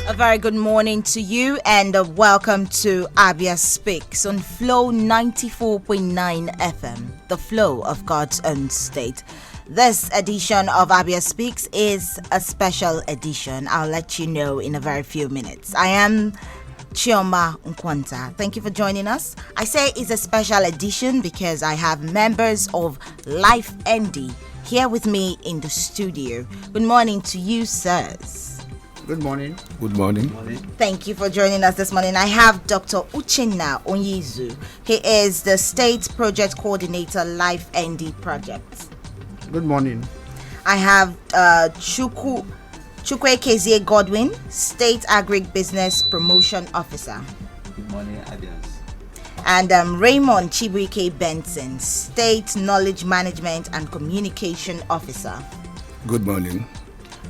A very good morning to you and welcome to Abians Speaks on Flow 94.9 FM, the flow of God's own state. This edition of Abians Speaks is a special edition. I'll let you know in a very few minutes. I am Chioma Nkwanta. Thank you for joining us. I say it's a special edition because I have members of Life-Nd here with me in the studio. Good morning to you, sirs. Good morning. Good morning. Thank you for joining us this morning. I have Dr. Uchenna Onyizu. He is the State Project Coordinator, Life-Nd Project. Good morning. I have Chukwu Kezie Godwin, State Agribusiness Promotion Officer. Good morning, Abians. And Raymond Chibuike Benson, State Knowledge Management and Communication Officer. Good morning.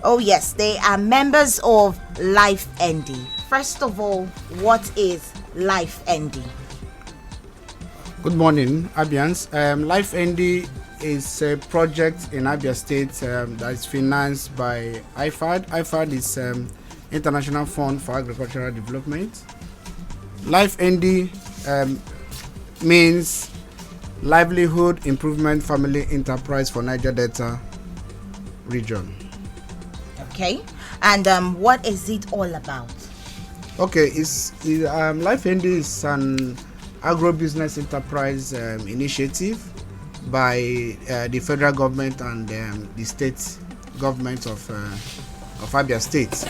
Oh yes, they are members of Life-Nd. First of all, what is Life-Nd? Good morning, Abians. Life-Nd is a project in Abia State that is financed by IFAD. IFAD is International Fund for Agricultural Development. Life-Nd means Livelihood Improvement Family Enterprise for Niger Delta region. Okay, and what is it all about? Okay, Life-Nd is an agro-business enterprise initiative by the federal government and the state government of Abia State.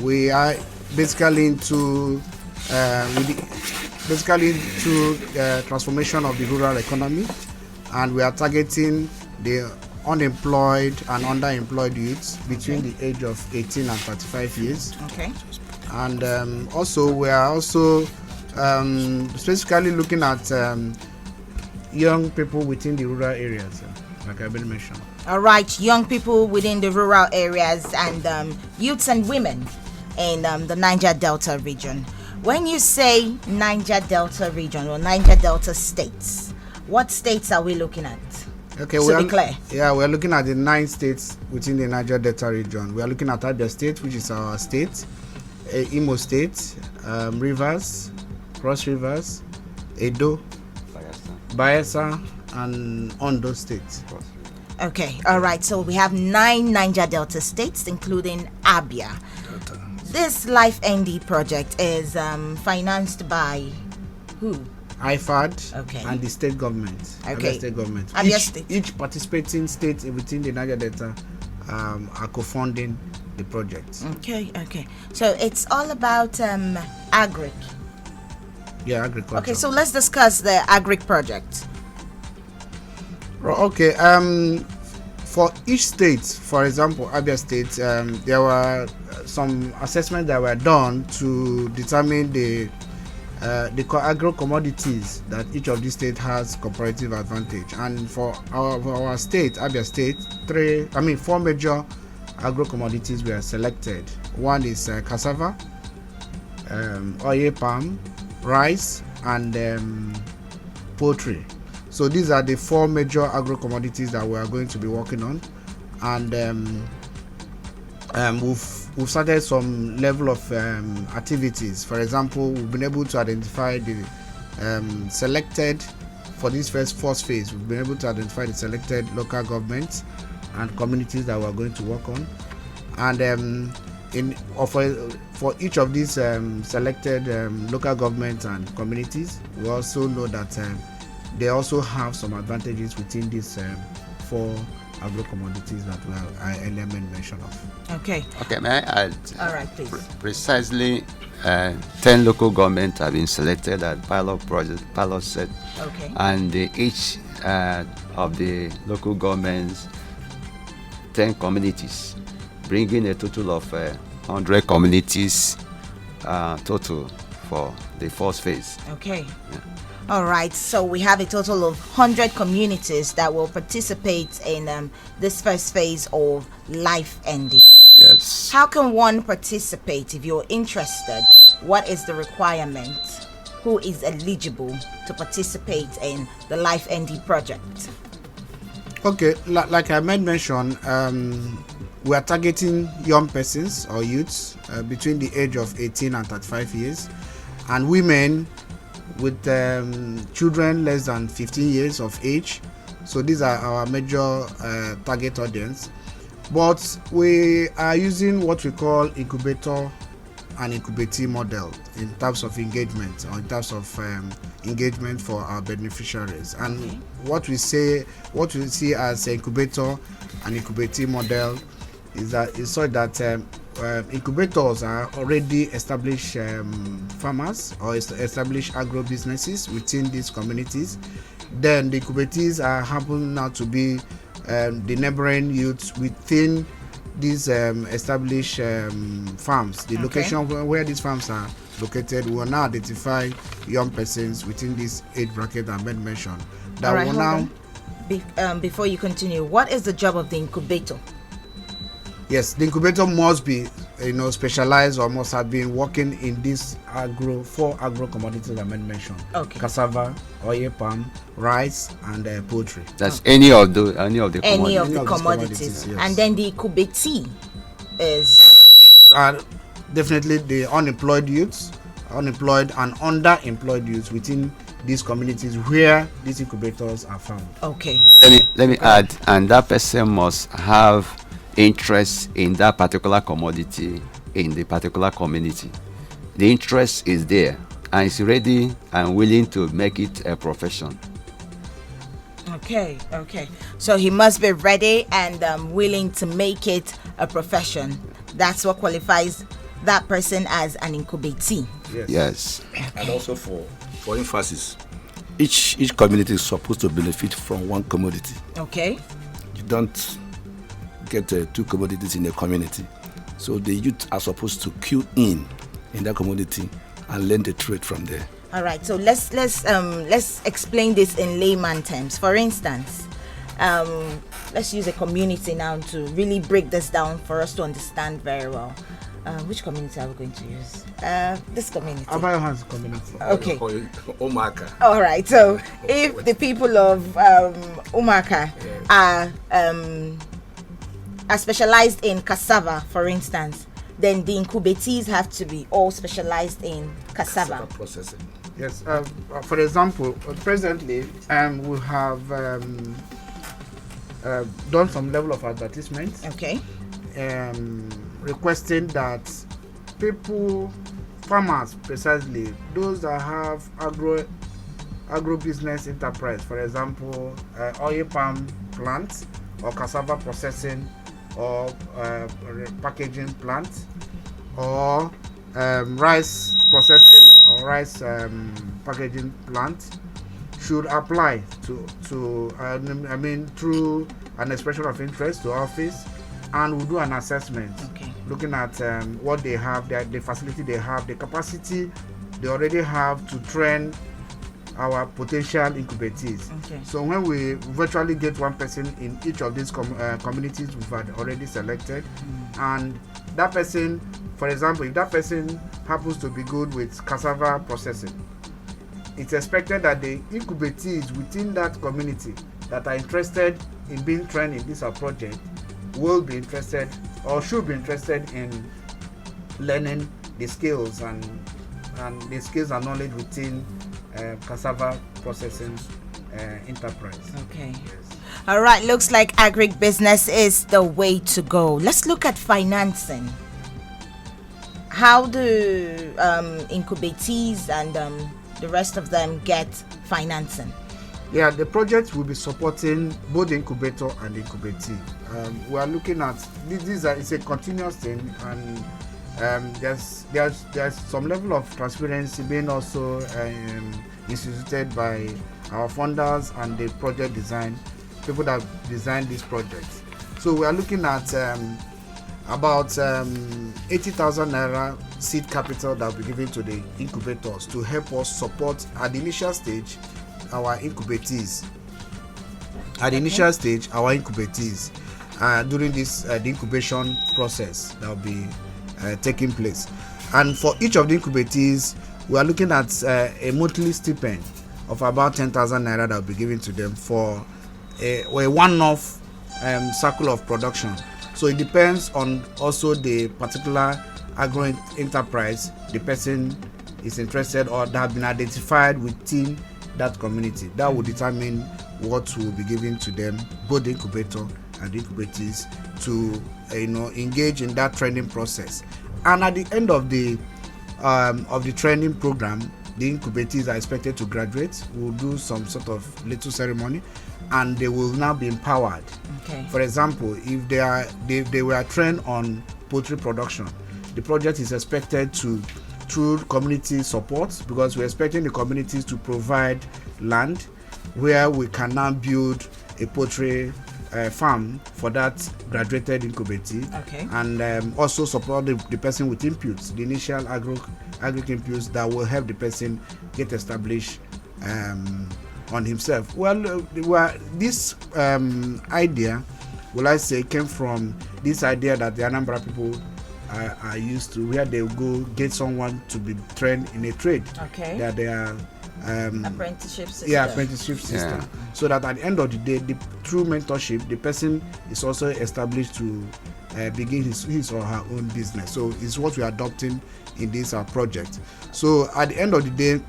We are basically into transformation of the rural economy, and we are targeting the unemployed and underemployed youths between the age of 18 and 35 years. Okay. And we are specifically looking at young people within the rural areas, like I've been mentioned. All right, young people within the rural areas and youths and women in the Niger Delta region. When you say Niger Delta region or Niger Delta states, what states are we looking at? Okay, to be clear. Yeah, we're looking at the 9 states within the Niger Delta region. We are looking at Abia State, which is our state, Imo State, Rivers, Cross Rivers, Edo, Bayelsa, and Ondo State. Okay, all right. So we have 9 Niger Delta states, including Abia. This Life-Nd project is financed by who? IFAD, okay, and the state government. Okay. Abia State government. Each participating state within the Niger Delta are co-funding the project. Okay. So it's all about agric. Yeah, agriculture. Okay, so let's discuss the agric project. Okay. For each state, for example, Abia State, there were some assessments that were done to determine the agro commodities that each of these states has comparative advantage. And for our state, Abia State, 4 major agro commodities were selected. One is cassava, oil palm, rice, and poultry. So these are the 4 major agro commodities that we are going to be working on, and we've started some level of activities. For example, we've been able to identify the selected for this first phase. We've been able to identify the selected local governments and communities that we're going to work on, and for each of these selected local governments and communities, we also know that they also have some advantages within these 4 agro commodities that I element mention of. Okay, may I add? All right, please. Precisely 10 local governments have been selected as pilot set. Okay. And each of the local governments, 10 communities, bringing a total of 100 communities total for the first phase. Okay. Yeah. All right, so we have a total of 100 communities that will participate in this first phase of Life-Nd. Yes. How can one participate if you're interested? What is the requirement? Who is eligible to participate in the Life-Nd project? Okay, like I made mention, We are targeting young persons or youths between the age of 18 and 35 years, and women with children less than 15 years of age. So these are our major target audience. But we are using what we call incubator and incubatee model in terms of engagement, or in terms of engagement for our beneficiaries. And what we see as incubator and incubatee model is so that incubators are already established farmers or established agro businesses within these communities. Then the incubatees happen now to be the neighboring youths within these established farms. The location where these farms are located, we will now identify young persons within this age bracket I mentioned. That right, will now. Before you continue, what is the job of the incubator? Yes, the incubator must be, specialized, or must have been working in these four agro commodities I mentioned. Okay. Cassava, oil palm, rice, and poultry. That's any of the commodities. Any of the commodities. Yes. And then the incubatee is Definitely the unemployed youths, unemployed and underemployed youths within these communities where these incubators are found. okay. Let me add, and that person must have interest in that particular commodity in the particular community. The interest is there, and is ready and willing to make it a profession. Okay. So he must be ready and willing to make it a profession. That's what qualifies that person as an incubatee. Yes. And also for emphasis, each community is supposed to benefit from one commodity. Okay. You don't get two commodities in a community. So the youth are supposed to queue in that commodity and learn the trade from there. All right. So let's explain this in layman terms. For instance, let's use a community now to really break this down for us to understand very well. Which community are we going to use? This community. Abians community. Okay. Umaka. All right. So if the people of Umaka are specialized in cassava, for instance, then the incubatees have to be all specialized in cassava processing. Yes. For example, presently we have done some level of advertisement. Okay. Requesting that farmers precisely, those that have agro business enterprise, for example, oil palm plant or cassava processing or packaging plant or rice processing or rice packaging plant, should apply to through an expression of interest to office, and we'll do an assessment. Okay. Looking at what they have, the facility they have, the capacity they already have to train our potential incubatees. Okay. So when we virtually get one person in each of these communities we've had already selected, and that person, for example, if that person happens to be good with cassava processing, it's expected that the incubatees within that community that are interested in being trained in this project will be interested or should be interested in learning the skills and the skills and knowledge within cassava processing enterprise. Okay. Yes. All right. Looks like agribusiness is the way to go. Let's look at financing. How do incubatees and the rest of them get financing? Yeah, the project will be supporting both the incubator and the incubatee. We are looking at it's a continuous thing, and there's some level of transparency being also instituted by our funders and the project design people that designed this project. So we are looking at about 80,000 naira seed capital that will be given to the incubators to help us support at the initial stage our incubatees. At the initial stage, our incubatees during this the incubation process that will be taking place. And for each of the incubatees, we are looking at a monthly stipend of about 10,000 naira that will be given to them for a one-off cycle of production. So it depends on also the particular agro enterprise the person is interested or that have been identified within that community. That will determine what will be given to them, both the incubator and the incubatees, to engage in that training process. And at the end of the training program, the incubatees are expected to graduate. We'll do some sort of little ceremony, and they will now be empowered. Okay. For example, if they were trained on poultry production, the project is expected to, through community support, because we're expecting the communities to provide land where we can now build a poultry farm for that graduated incubatee. Okay. And also support the person with inputs, the initial agri inputs that will help the person get established on himself. Well, this idea, will I say, came from this idea that the Anambra people are used to, where they will go get someone to be trained in a trade. Okay. That they are apprenticeship system. Yeah, apprenticeship system. So that at the end of the day, through mentorship, the person is also established to begin his or her own business. So it's what we are adopting in this project. So at the end of the day,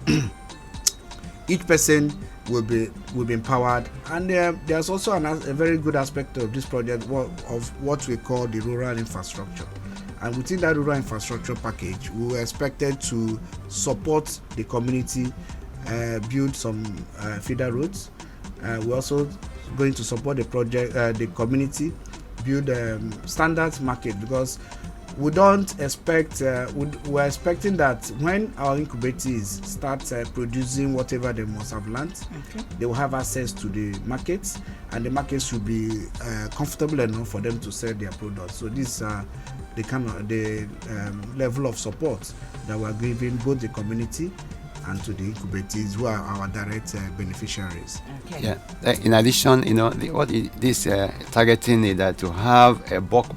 each person will be empowered, and there's also a very good aspect of this project of what we call the rural infrastructure. And within that rural infrastructure package, we were expected to support the community, build some feeder roads. We're also going to support the project, the community, build standard market, because we don't expect, we're expecting that when our incubatees start producing whatever they must have learned, they will have access to the markets, and the markets should be comfortable enough for them to sell their products. So this the kind of the level of support that we're giving both the community and to the incubatees, who are our direct beneficiaries. Okay. Yeah. In addition, this targeting is that to have a bulk,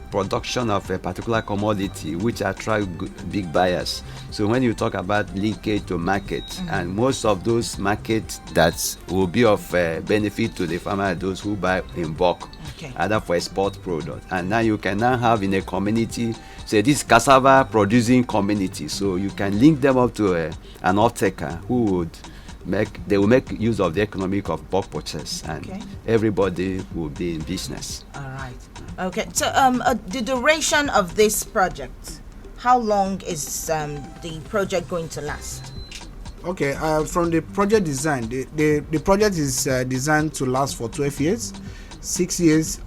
production of a particular commodity which attract big buyers. So when you talk about linkage to market, and most of those markets that will be of benefit to the farmer, those who buy in bulk, either for export product. And now you can now have in a community, say this cassava producing community, so you can link them up to an off-taker who would will make use of the economic of bulk purchase, and everybody will be in business. All right. Okay. So the duration of this project, how long is the project going to last? Okay, from the project design, the project is designed to last for 12 years, 6 years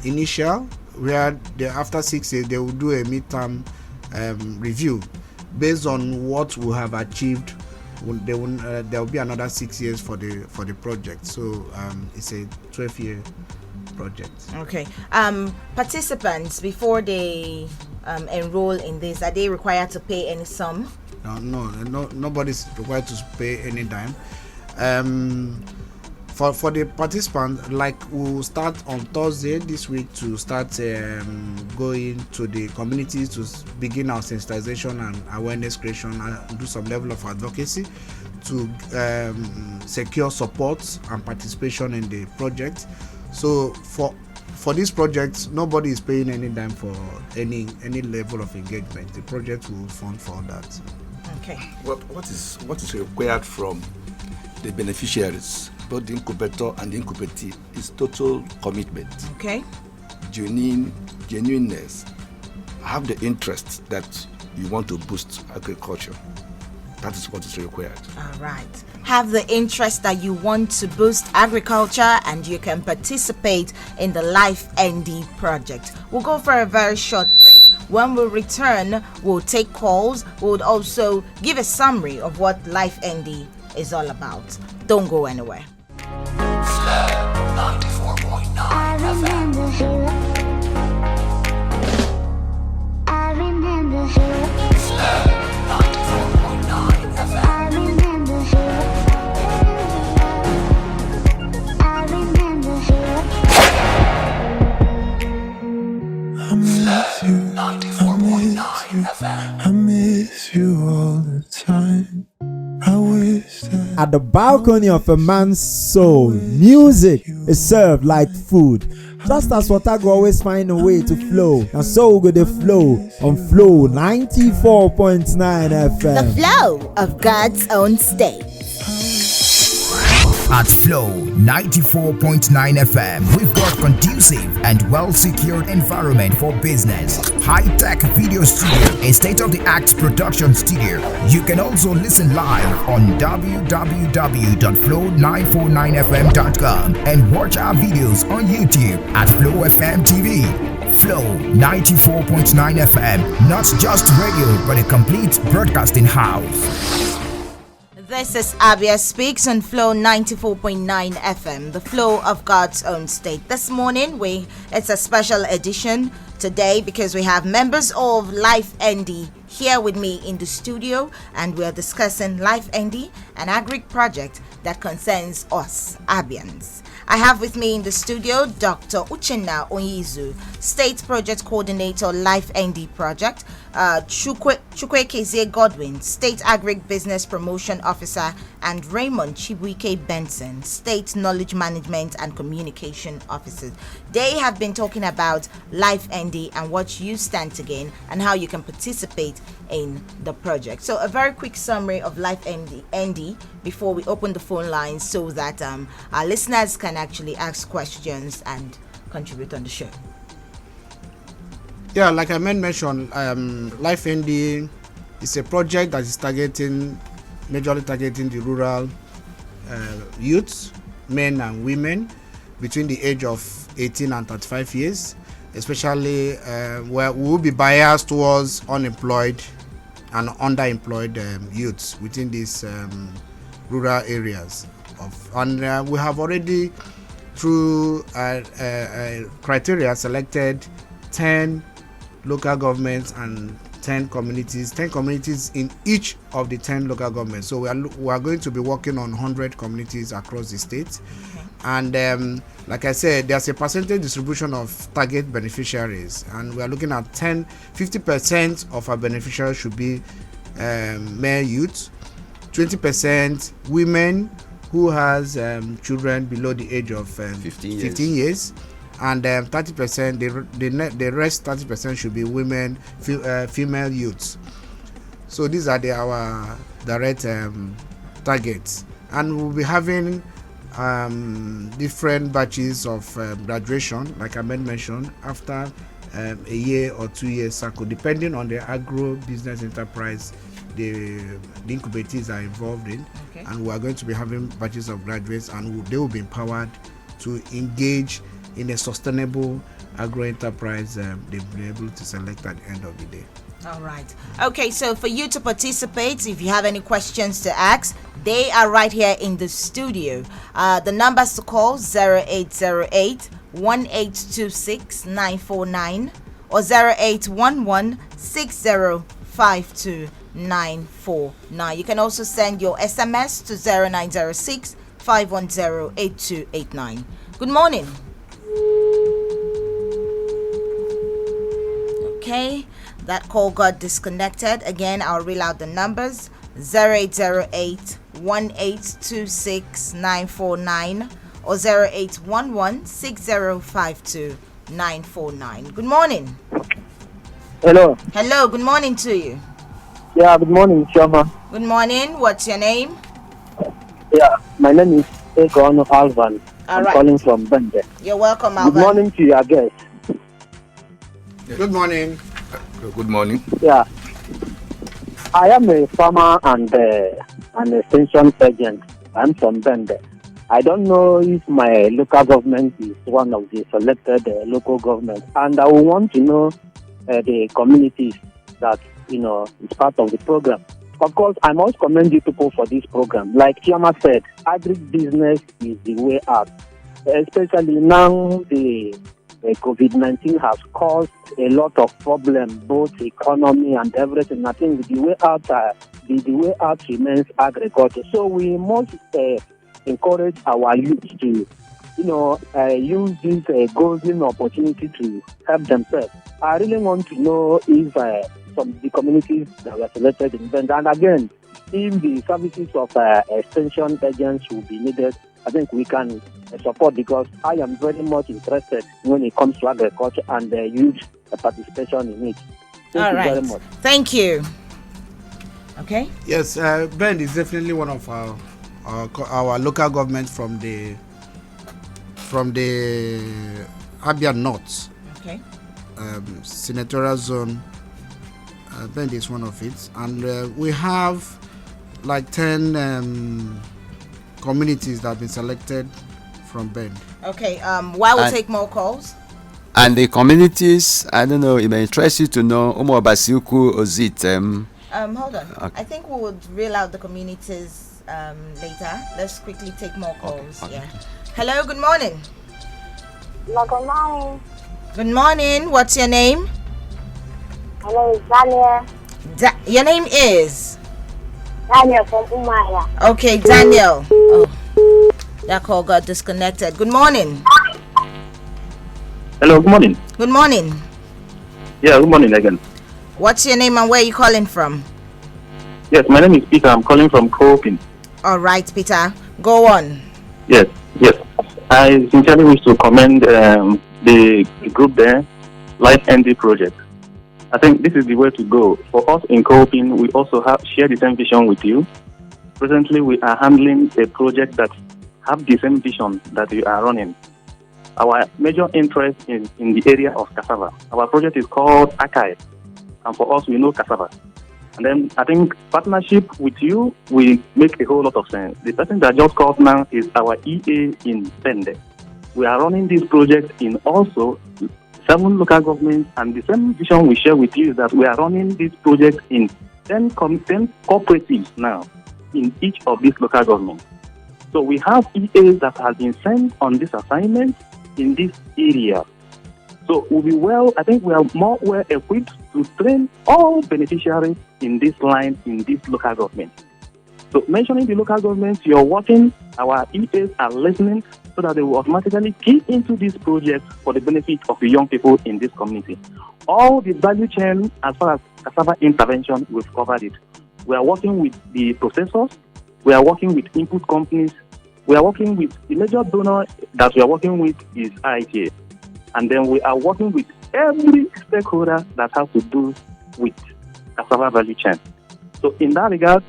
initial, where after 6 years they will do a midterm review based on what we have achieved. There will be another 6 years for the project. So it's a 12-year project. Okay. Participants, before they enroll in this, are they required to pay any sum? No, nobody's required to pay any dime. For the participants, like we'll start on Thursday this week to start going to the communities to begin our sensitization and awareness creation and do some level of advocacy to secure support and participation in the project. So for this project, nobody is paying any dime for any level of engagement. The project will fund for that. Okay. What is required from the beneficiaries, both the incubator and the incubatee, is total commitment. Okay. Genuineness. Have the interest that you want to boost agriculture. That is what is required. All right. Have the interest that you want to boost agriculture, and you can participate in the Life-Nd project. We'll go for a very short break. When we return, we'll take calls. We'll also give a summary of what Life-Nd is all about. Don't go anywhere. 94.9 FM. I remember her. 94.9 FM. I remember her. I remember her. I miss you. 94.9 FM. I miss you all the time. I wish that at the balcony of a man's soul, music is served like food. Just as water go always find a way to flow, and so go the flow on Flow 94.9 FM. The flow of God's own state. At Flow 94.9 FM, we've got conducive and well-secured environment for business, high-tech video studio, a state-of-the-art production studio. You can also listen live on www.flow949fm.com and watch our videos on YouTube at Flow FM TV. Flow 94.9 FM, not just radio, but a complete broadcasting house. This is Abians Speaks on Flow 94.9 FM, the flow of God's own state. This morning, it's a special edition today because we have members of Life-Nd here with me in the studio, and we are discussing Life-Nd, an agric project that concerns us, Abians. I have with me in the studio Dr. Uchenna Onyizu, State Project Coordinator, Life-Nd Project, Chukwe Godwin, State Agric Business Promotion Officer, and Raymond Chibuike Benson, State Knowledge Management and Communication Officer. They have been talking about Life-Nd and what you stand to gain and how you can participate in the project. So a very quick summary of Life-Nd before we open the phone lines so that our listeners can actually ask questions and contribute on the show. Yeah, like I mentioned, Life-Nd is a project that is majorly targeting the rural youths, men and women between the age of 18 and 35 years, especially where we will be biased towards unemployed and underemployed youths within these rural areas. And we have already, through criteria, selected 10 local governments and 10 communities in each of the 10 local governments. So we are going to be working on 100 communities across the state. Okay. And like I said, there's a percentage distribution of target beneficiaries, and we are looking at 50% of our beneficiaries should be male youth, 20% women who has children below the age of 15 years. And 30%, the rest 30% should be women, female youths. So these are our direct targets, and we'll be having different batches of graduation, like I mentioned, after a year or 2 years cycle, depending on the agro business enterprise the incubators are involved in. Okay. And we are going to be having batches of graduates, and they will be empowered to engage in a sustainable agro enterprise they'll be able to select at the end of the day. All right. Okay, so for you to participate, if you have any questions to ask, they are right here in the studio. The numbers to call 0808 1826 949 or 0811 6052 949. You can also send your SMS to 0906 510 8289. Good morning. Okay, that call got disconnected. Again, I'll read out the numbers: 0808 1826 949 or 0811 6052 949. Good morning. Hello. Hello, good morning to you. Yeah, good morning, Chama. Good morning. What's your name? Yeah, my name is Egon Alvan. I'm right. Calling from Bende. You're welcome, Alvan. Good morning to your guest. Good morning. Good morning. Yeah, I am a farmer and an extension agent. I'm from Bende. I don't know if my local government is one of the selected local governments, and I will want to know the communities that is part of the program. Of course, I must commend you people for this program. Like Chiama said, agribusiness is the way out. Especially now, the COVID-19 has caused a lot of problems, both economy and everything. I think the way out, the way out remains agriculture. So we must encourage our youth to, use this golden opportunity to help themselves. I really want to know if some of the communities that were selected in Bend, and again, if the services of extension agents will be needed, I think we can support because I am very much interested when it comes to agriculture and the youth participation in it. Thank you very much. Thank you. Okay. Yes, Bend is definitely one of our local government from the Abian North. Okay. Senatorial zone. Bend is one of it, and we have like 10 communities that have been selected from Bend. Okay. While we take more calls. And the communities, I don't know, it may interest you to know Umo Basiuku Ozit. Hold on. Okay. I think we would reel out the communities later. Let's quickly take more calls. Okay. Yeah. Hello, good morning. Good morning. Good morning. What's your name? My name is Daniel. Your name is? Daniel from Umaya. Okay, Daniel. Oh, that call got disconnected. Good morning. Hello, good morning. Good morning. Yeah, good morning again. What's your name and where are you calling from? Yes, my name is Peter. I'm calling from Coping. All right, Peter. Go on. Yes. I sincerely wish to commend the group there, Life-Nd project. I think this is the way to go. For us in Coping, we also share the same vision with you. Presently, we are handling a project that have the same vision that we are running. Our major interest is in the area of cassava. Our project is called Akai, and for us, we know cassava. And then I think partnership with you will make a whole lot of sense. The person that just called now is our EA in Bende. We are running this project in also 7 local governments, and the same vision we share with you is that we are running this project in 10 cooperatives now in each of these local governments. So we have EAs that have been sent on this assignment in this area. So I think we are more well equipped to train all beneficiaries in this line in this local government. So mentioning the local governments you're working, our EAs are listening so that they will automatically key into this project for the benefit of the young people in this community. All the value chain as far as cassava intervention, we've covered it. We are working with the processors, we are working with input companies, we are working with the major donor that we are working with is IITA. And then we are working with every stakeholder that has to do with cassava value chain. So in that regard,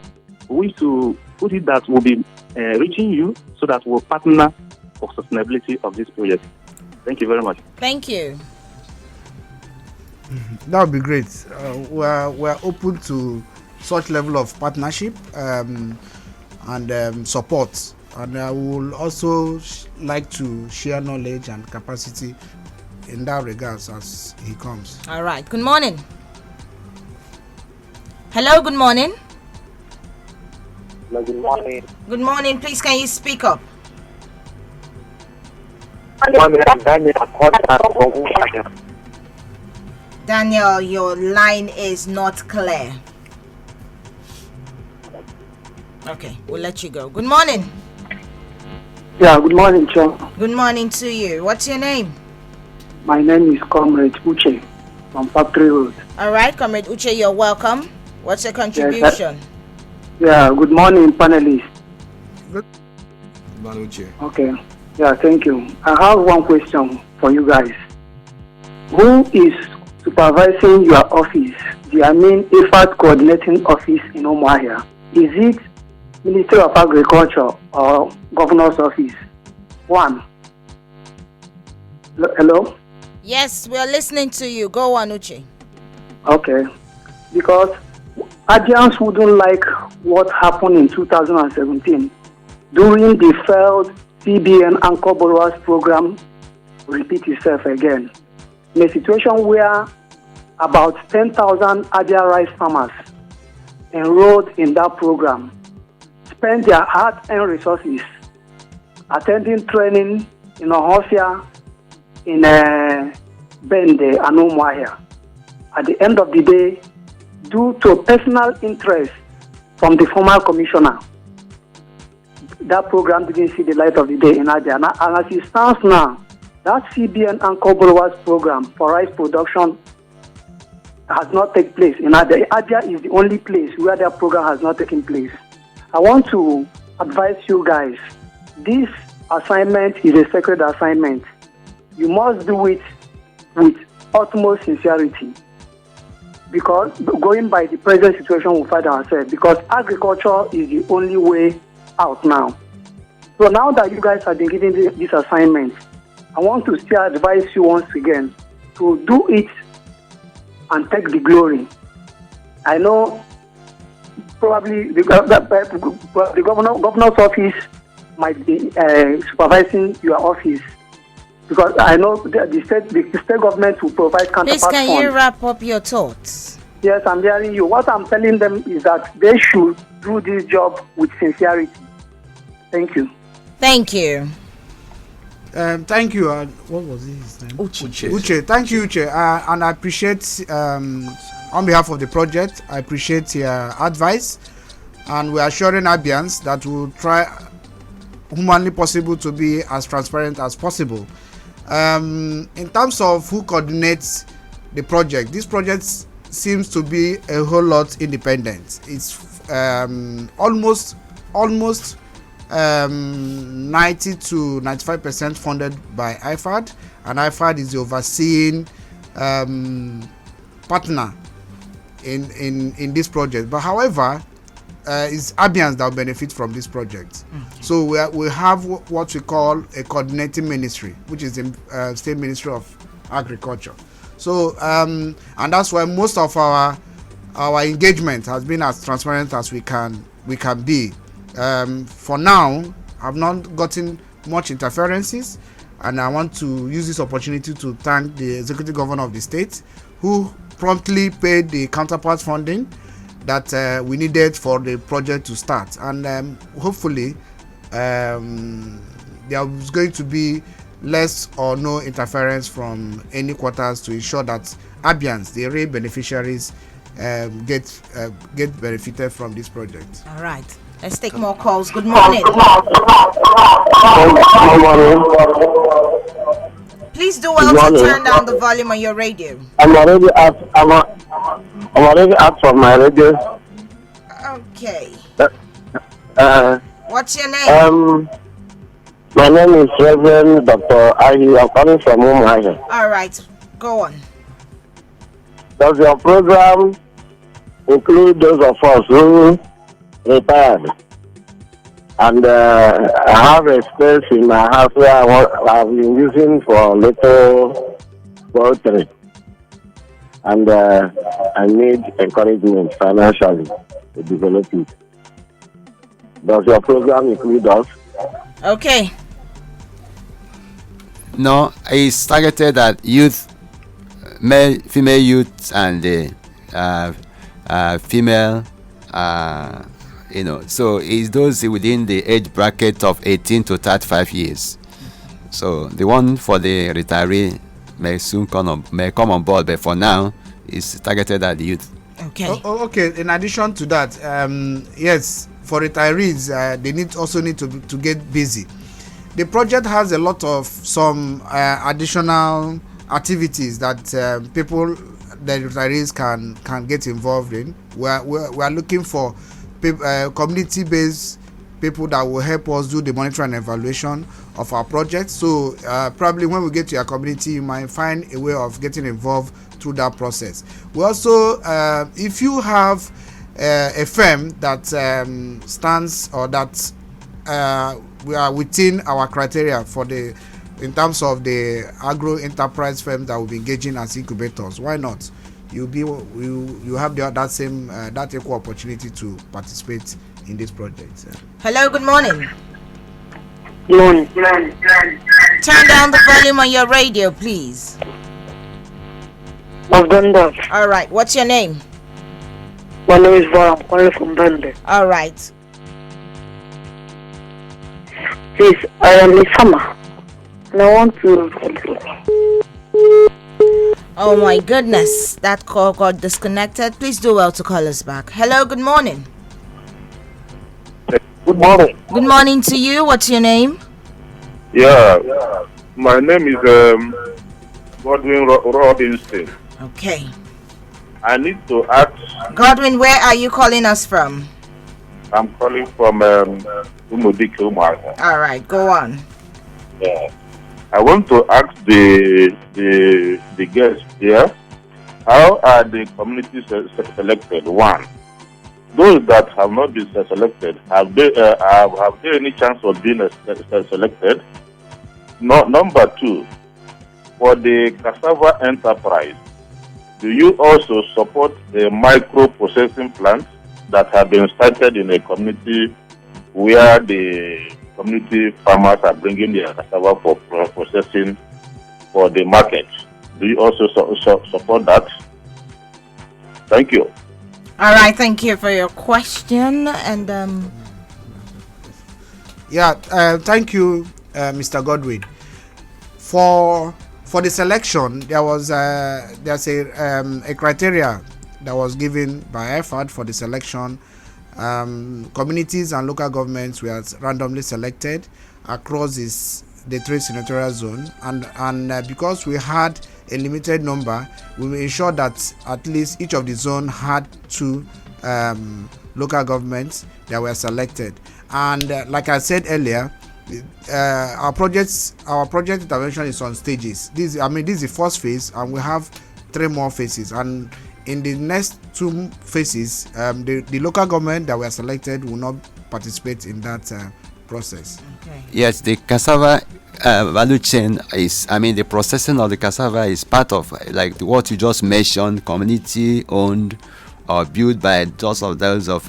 we wish to put it that we'll be reaching you so that we'll partner for sustainability of this project. Thank you very much. Thank you. That would be great. We're open to such level of partnership and support. And I would also like to share knowledge and capacity in that regards as he comes. All right. Good morning. Hello. Good morning. Good morning. Good morning. Please, can you speak up? Daniel, your line is not clear. Okay, we'll let you go. Good morning. Yeah, good morning, Joe. Good morning to you. What's your name? My name is Comrade Uche from Factory Road. All right, Comrade Uche, you're welcome. What's your contribution? Yes, good morning, panelists. Good morning, Uche. Okay. Yeah, thank you. I have one question for you guys. Who is supervising your office, the Ifad coordinating office in Umuahia? Is it Ministry of Agriculture or Governor's office? One. Hello? Yes, we are listening to you. Go on, Uche. Okay. Because Abians wouldn't like what happened in 2017 during the failed CBN Anchor Borrowers program repeat itself again. In a situation where about 10,000 Abia rice farmers enrolled in that program spend their hard-earned resources attending training in Ohofia, in Bende and Umuahia. At the end of the day, due to personal interest from the former commissioner, that program didn't see the light of the day in Abia. And as it stands now, that CBN Anchor Borrowers program for rice production has not taken place in Abia. Abia is the only place where that program has not taken place. I want to advise you guys, this assignment is a sacred assignment. You must do it with utmost sincerity. Because going by the present situation we find ourselves, because agriculture is the only way out now. So now that you guys have been given this assignment, I want to still advise you once again to do it and take the glory. I know probably the governor's office might be supervising your office, because I know the state government will provide counterpart Please, can funds. you wrap up your thoughts? Yes, I'm hearing you. What I'm telling them is that they should do this job with sincerity. Thank you. Thank you. Thank you. What was his name? Uche. Thank you, Uche. And I appreciate, on behalf of the project, I appreciate your advice. And we are assuring Abians that we'll try humanly possible to be as transparent as possible. In terms of who coordinates the project, this project seems to be a whole lot independent. It's almost 90 to 95% funded by IFAD, and IFAD is the overseeing partner in this project. But however, it's Abians that will benefit from this project. So we have what we call a coordinating ministry, which is the State Ministry of Agriculture. So and that's why most of our engagement has been as transparent as we can be. For now, I've not gotten much interferences, and I want to use this opportunity to thank the executive governor of the state, who promptly paid the counterpart funding that we needed for the project to start. And hopefully there is going to be less or no interference from any quarters to ensure that Abians, the real beneficiaries, get benefited from this project. All right. Let's take more calls. Good morning. Good morning. Please do well to turn down the volume on your radio. I'm already out from my radio. Okay. Uh, What's your name? My name is Reverend Dr. Ahi. I'm calling from Umuahia. All right. Go on. Does your program include those of us who retired? And I have a space in my house where I've been using for little poultry. And I need encouragement financially to develop it. Does your program include us? Okay. No, it's targeted at youth, male, female youth, and female. So it's those within the age bracket of 18 to 35 years. So the one for the retiree may soon come on board, but for now, it's targeted at the youth. Okay. Okay. In addition to that, yes, for retirees, they also need to get busy. The project has a lot of some additional activities that the retirees can get involved in. We are looking for community-based people that will help us do the monitoring and evaluation of our project. So probably when we get to your community, you might find a way of getting involved through that process. We also, if you have a firm that stands or that we are within our criteria for in terms of the agro enterprise firms that will be engaging as incubators, why not? You have that equal opportunity to participate in this project. Hello, good morning. Good morning. Turn down the volume on your radio, please. I've done that. All right. What's your name? My name is Val. I'm calling from Bende. All right. Please, I am a farmer, and I want to. Oh my goodness, that call got disconnected. Please do well to call us back. Hello, good morning. Good morning. Good morning to you. What's your name? Yeah, my name is Godwin Robinson. Okay. I need to ask. Godwin, where are you calling us from? I'm calling from Umuahia. All right, go on. Yeah. I want to ask the guests here, how are the communities selected? One, those that have not been selected, have they any chance of being selected? No, number two, for the cassava enterprise, do you also support the micro processing plants that have been started in a community where the community farmers are bringing their cassava for processing for the market? Do you also support that? Thank you. All right, thank you for your question. And thank you, Mr. Godwin. For the selection, there's a criteria that was given by Ifad for the selection. Communities and local governments were randomly selected across the 3 senatorial zone, and because we had a limited number, we ensured that at least each of the zone had 2 local governments that were selected. And like I said earlier, our project intervention is on stages. This is the first phase, and we have 3 more phases, and in the next 2 phases, the local government that were selected will not participate in that process. Okay. Yes, the cassava value chain is, the processing of the cassava is part of like what you just mentioned, community owned or built by just of those of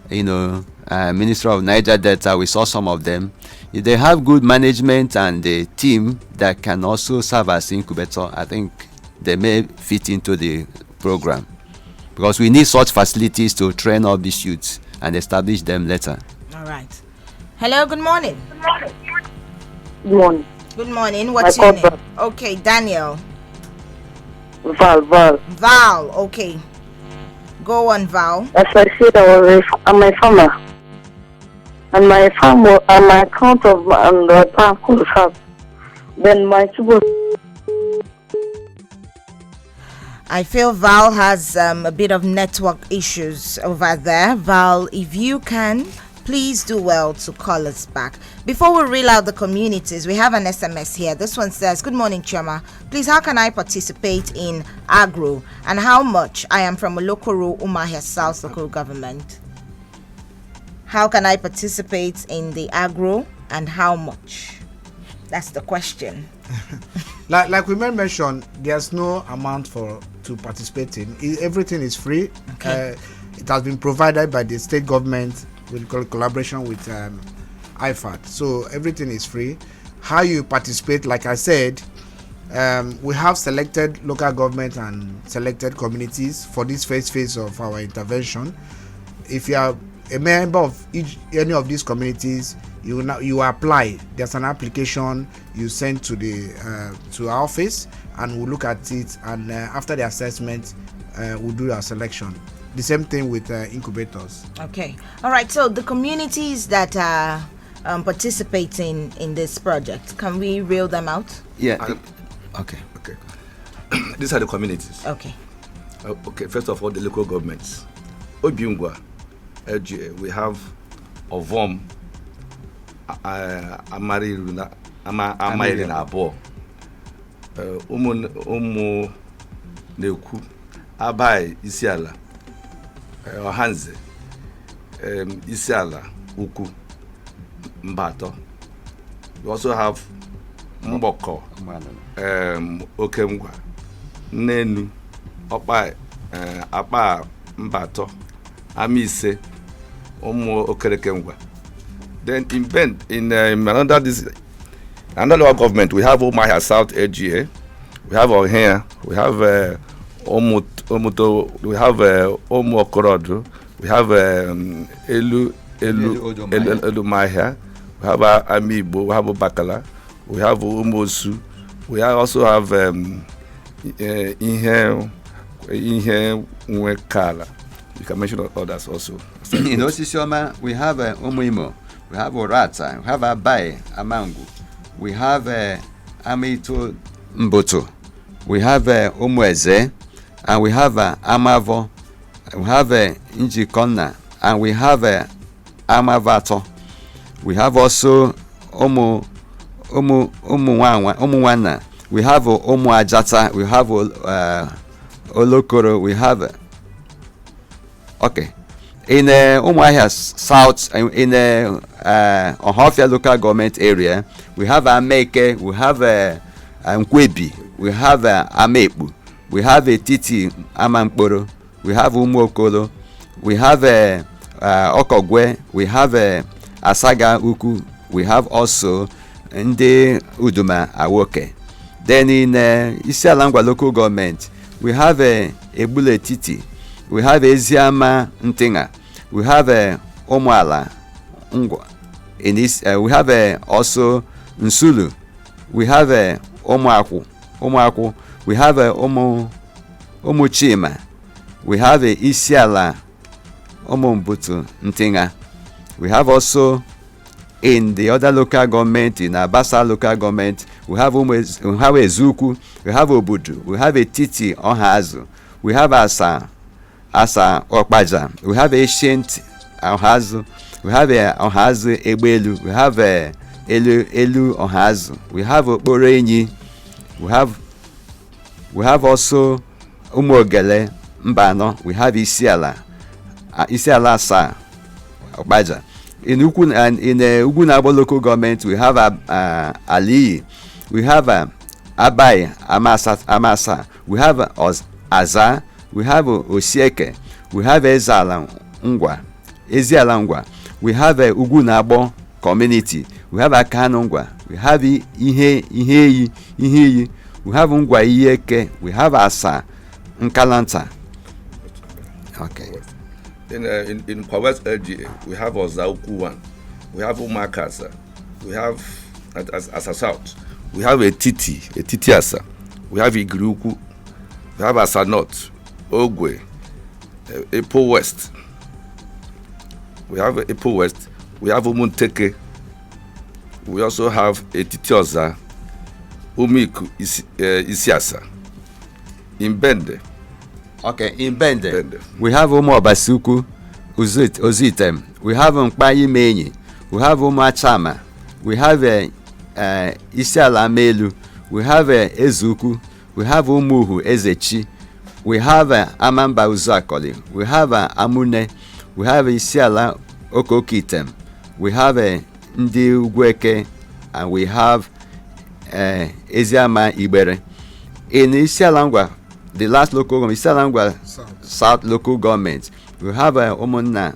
Ministry of Niger Delta. We saw some of them. If they have good management and a team that can also serve as incubator, I think they may fit into the program, because we need such facilities to train up these youths and establish them later. all right. Hello, good morning. Good morning. Good morning. What's your name? Okay, Daniel. Val. Okay. Go on, Val. As I said, I'm a farmer. And my farm and my account of the bank will have. Then my children. I feel Val has a bit of network issues over there. Val, if you can, please do well to call us back. Before we reel out the communities, we have an SMS here. This one says, good morning, Chama. Please, how can I participate in agro and how much? I am from Olokoro, Umahia South local government. How can I participate in the agro and how much? That's the question. Like we mentioned, there's no amount to participate in. Everything is free. Okay. It has been provided by the state government with collaboration with IFAD. So everything is free. How you participate, like I said, we have selected local government and selected communities for this first phase of our intervention. If you are a member of any of these communities, you apply. There's an application you send to our office, and we'll look at it, and after the assessment, we'll do our selection. The same thing with incubators. Okay. All right. So the communities that are participating in this project, can we reel them out? Yeah. Okay. These are the communities. Okay. Okay. First of all, the local governments. Obiungwa, we have Ovom, Amaririna Abo, Umu Neuku, Abai Isiala, Ohanze, Isiala, Uku, Mbato. We also have Mboko, Okemgwa, Nenu, Opai, Apa Mbato, Amise, Omo Okerekemgwa. Then in another local government, we have Omaya South AGA, we have Ohia, we have Omuto, we have Omo Okorodo, we have Elu Mahia, we have Amibo, we have Bakala, we have Umosu, we also have Ihe Nwekala. You can mention others also. In Osisioma, we have Umuimo, we have Orata, we have Abai, Amangu, we have Amito Mboto, we have Umweze, and we have Amavo, we have Njikonna, and we have Amavato. We have also Umuwana, we have Umuajata, we have Olokoro, we have okay. In Umuahia South, in Ohafia local government area, we have Ameke, we have Nkwebi, we have Amepu, we have Titi Amamporo, we have Umuokolo, we have Okogwe, we have Asaga Uku, we have also Nde Uduma Awoke. Then in Isialangwa local government, we have Ebule Titi, we have Eziama Ntinga, we have Omuala Ngwa. In this, we have also Nsulu, we have Omuaku, we have Omuchima, we have Isiala Omumbutu Ntinga. We have also in the other local government, in Abasa local government, we have Ezuku, we have Obudu, we have Titi Ohazu, we have Asa Okpaja, we have Ancient Ohazu, we have Ohazu Ebelu, we have Elu Ohazu, we have Okporenyi, we have also Umogele Mbano, we have Isiala Asa Okpaja. In Ugunabo local government, we have Ali, we have Abai Amasa, we have Aza, we have Osieke, we have Eziala Ngwa, we have Ugunabo community, we have Akanongwa, we have Iheyi, we have Ngwa Iyeke, we have Asa Nkalanta. Okay. In Kwawes LGA, we have Ozauku 1, we have Umakasa, we have Asa South, we have a Titi Asa, we have Igruku, we have Asa North, Ogwe, Epo West, we have Epo West, we have Umunteke, we also have a Titi Oza, Umiku Isiasa, in Bende. Okay, in Bende, we have Umo Basuku, Ozitem, we have Mkpayi Menyi, we have Umachama, we have Isiala Melu, we have Ezuku, we have Umuhu Ezechi, we have Amamba Uzakoli, we have Amune, we have Isiala Okokitem, we have Ndi Ugweke, and we have Eziama Ibere. In Isialangwa, the last local government, Isialangwa South local government, we have Omona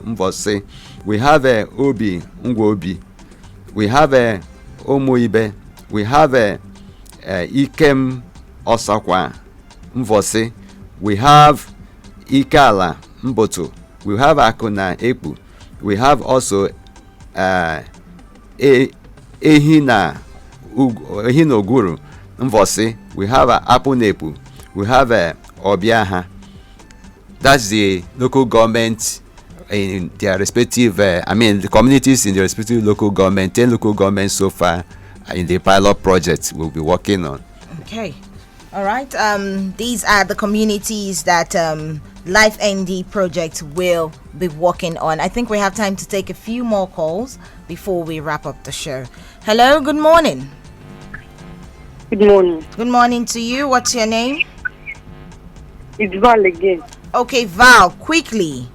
Mvose, we have Obi Ngwobi, we have Omoibe, we have Ikem Osakwa Mvose, we have Ikala Mboto, we have Akuna Epu, we have also Ehina Guru Mvose, we have Apunepu, we have Obiaha. That's the local government in their respective, the communities in their respective local government, 10 local governments so far in the pilot project we'll be working on. Okay. All right. These are the communities that Life-Nd project will be working on. I think we have time to take a few more calls before we wrap up the show. Hello, good morning. Good morning. Good morning to you. What's your name? It's Val again. Okay, Val, quickly.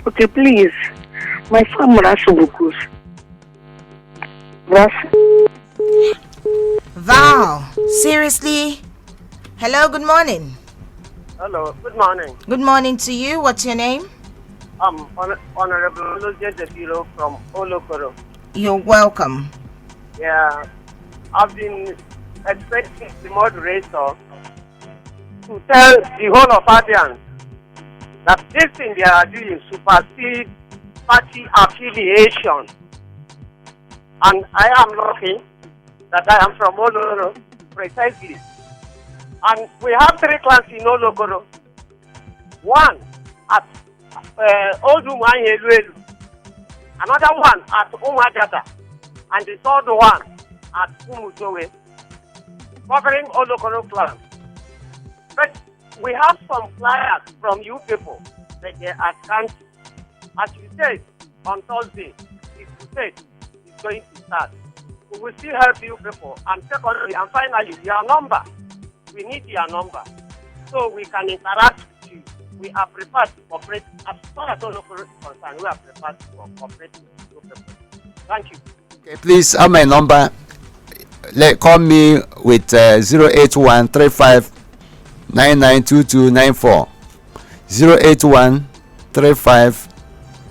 Okay, please. My farm Rasubukus. Val, seriously? Hello, good morning. Hello, good morning. Good morning to you. What's your name? Honorable Olojede from Olokoro. You're welcome. Yeah, I've been expecting the moderator to tell the whole of Abians that this thing they are doing supersedes party affiliation. And I am lucky that I am from Olokoro, precisely. And we have 3 clans in Olokoro. One at Odumanyeluelu, another one at Umajata, and the third one at Umutowe, covering Olokoro clan. But we have some flyers from you people that they are canceled. As you said on Thursday, the crusade is going to start. we will still help you people. And secondly, and finally, your number. We need your number so we can interact with you. We are prepared to cooperate. As far as all local is concerned, we are prepared to cooperate with you people. Thank you. Okay, please have my number. Call me with 081 35 992294. 081 35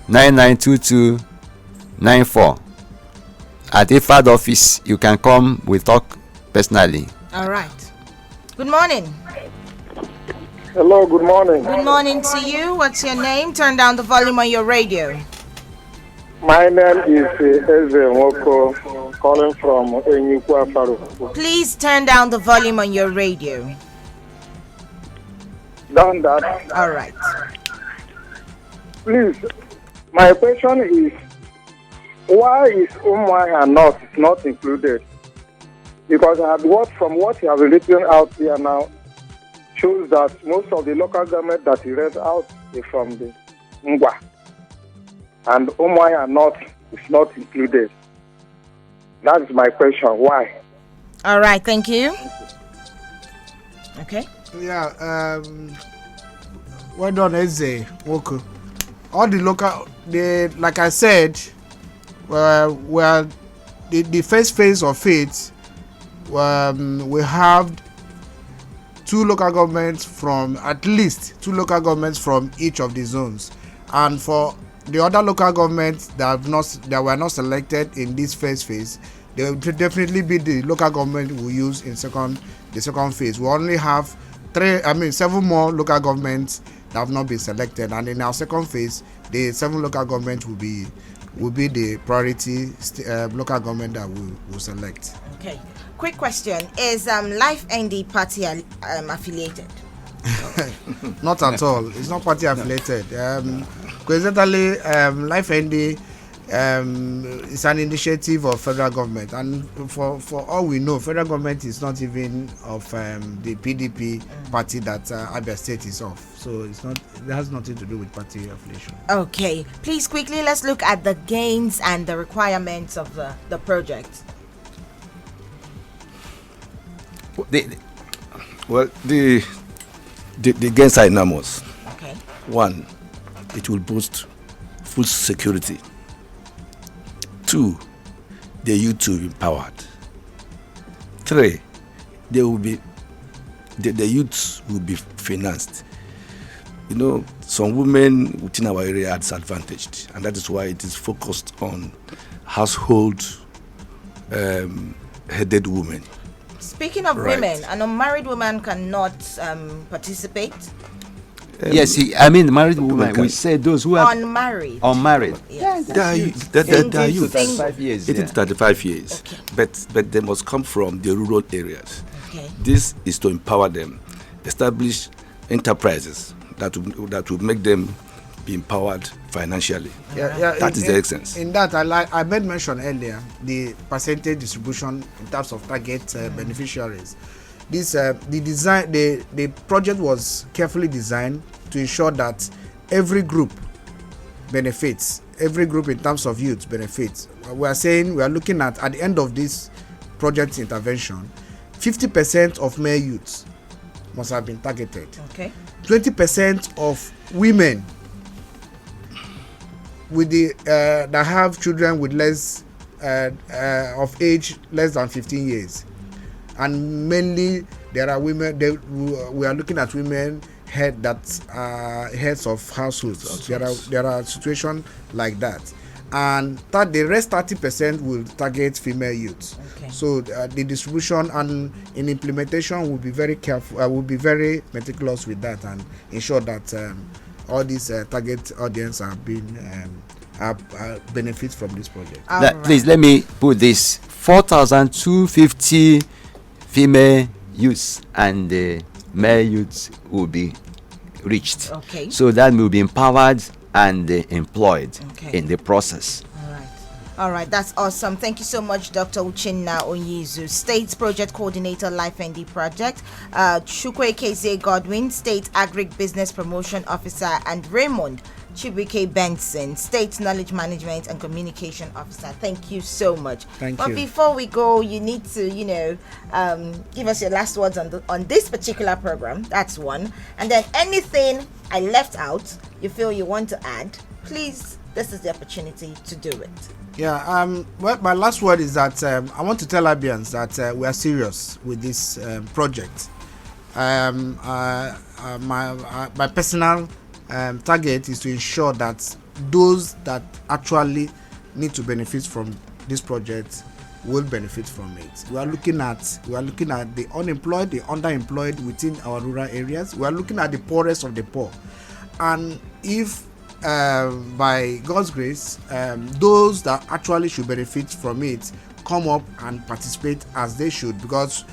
992294. At Ifad office, you can come. We talk personally. All right. Good morning. Hello, good morning. Good morning to you. What's your name? Turn down the volume on your radio. My name is Eze Nwoko, calling from Enyikwa Faru. Please turn down the volume on your radio. Done that. All right. Please, my question is, why is Umuahia not included? Because I have from what you have written out here now, shows that most of the local government that you read out is from the Ngwa. And Umuahia is not included. That is my question. Why? All right, thank you. Okay. Yeah, well done, Eze. Okay. All the local, like I said, well, the first phase of it, we have at least two local governments from each of the zones, and for the other local governments that were not selected in this first phase, they will definitely be the local government we use in the second phase. We only have 7 more local governments that have not been selected, and in our second phase, the 7 local governments will be the priority local government that we will select. Okay. Quick question: is Life-Nd party affiliated? Not at all. It's not party affiliated. Coincidentally, Life-Nd is an initiative of federal government, and for all we know, federal government is not even of the PDP party that Abia State is of. So it has nothing to do with party affiliation. Okay. Please quickly let's look at the gains and the requirements of the project. The gains are enormous. Okay. 1, it will boost food security. 2, the youth will be empowered. 3, the youth will be financed. You know, some women within our area are disadvantaged, and that is why it is focused on household headed women. Speaking of women, an unmarried woman cannot participate. Yes, married women. We say those who are unmarried. Yes. They are youth. 35 years. 18 to 35 years. Okay. But they must come from the rural areas. Okay. This is to empower them, establish enterprises that will make them be empowered financially. That is the essence. In that, I made mention earlier the percentage distribution in terms of target beneficiaries. This the project was carefully designed to ensure that every group benefits. Every group in terms of youth benefits. We are looking at the end of this project intervention, 50% of male youths must have been targeted. Okay. 20% of women with that have children with less of age less than 15 years, and mainly there are women. We are looking at women heads of households. There are situations like that, and the rest 30% will target female youths. Okay. So the distribution and in implementation will be very careful. Will be very meticulous with that and ensure that all these target audience are being benefit from this project. Please let me put this: 4,250 female youths and male youths will be reached. Okay. So that will be empowered and employed in the process. All right, that's awesome. Thank you so much, Dr. Uchenna Onyizu, State Project Coordinator, Life-Nd Project, Chukwe Keze Godwin, State Agri Business Promotion Officer, and Raymond Chibuike Benson, State Knowledge Management and Communication Officer. Thank you so much. Thank you. But before we go, you need to, give us your last words on this particular program. That's one. And then anything I left out, you feel you want to add, please, this is the opportunity to do it. Yeah, well, my last word is that I want to tell Abians that we are serious with this project. My personal target is to ensure that those that actually need to benefit from this project will benefit from it. We are looking at the unemployed, the underemployed within our rural areas. We are looking at the poorest of the poor, and if by God's grace, those that actually should benefit from it come up and participate as they should, because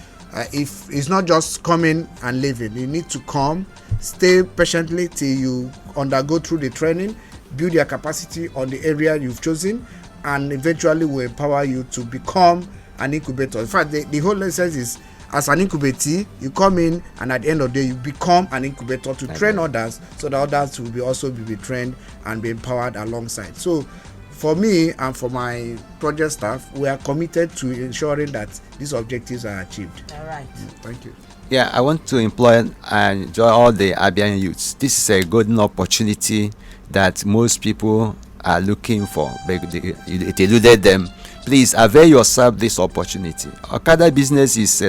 if it's not just coming and leaving, you need to come, stay patiently till you undergo through the training, build your capacity on the area you've chosen, and eventually will empower you to become an incubator. In fact, the whole essence is, as an incubator, you come in, and at the end of the day, you become an incubator to train others, so that others will also be trained and be empowered alongside. So, for me and for my project staff, we are committed to ensuring that these objectives are achieved. All right. Thank you. Yeah, I want to employ and enjoy all the Abian youths. This is a golden opportunity that most people are looking for. It eluded them. Please avail yourself this opportunity. Okada business is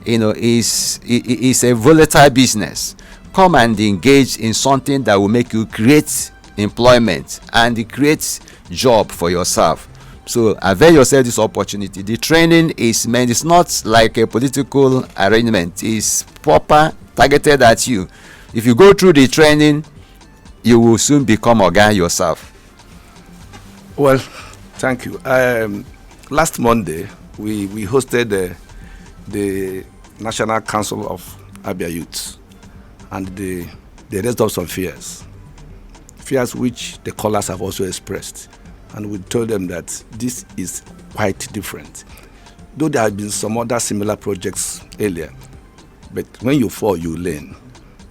is a volatile business. Come and engage in something that will make you create employment and create job for yourself. So avail yourself this opportunity. The training is meant, it's not like a political arrangement. It's proper, targeted at you. If you go through the training, you will soon become a guy yourself. Well, thank you. Last Monday, we hosted the National Council of Abia Youths, and they raised up some fears which the callers have also expressed. And we told them that this is quite different. Though there have been some other similar projects earlier, but when you fall, you learn.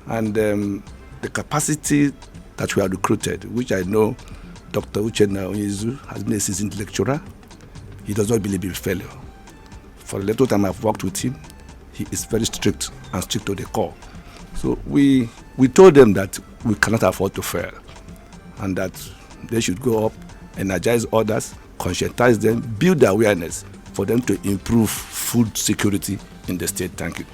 And the capacity that we have recruited, which I know Dr. Uchenna Onyezu has been a seasoned lecturer, he does not believe in failure. For the little time I've worked with him, he is very strict and strict to the core. So we told them that we cannot afford to fail, and that they should go up, energize others, conscientize them, build awareness for them to improve food security in the state. Thank you.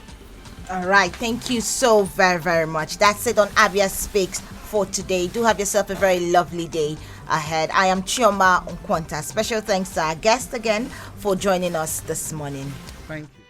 All right. Thank you so very, very much. That's it on Abia Speaks for today. Do have yourself a very lovely day ahead. I am Chioma Nkwanta. Special thanks to our guest again for joining us this morning. Thank you.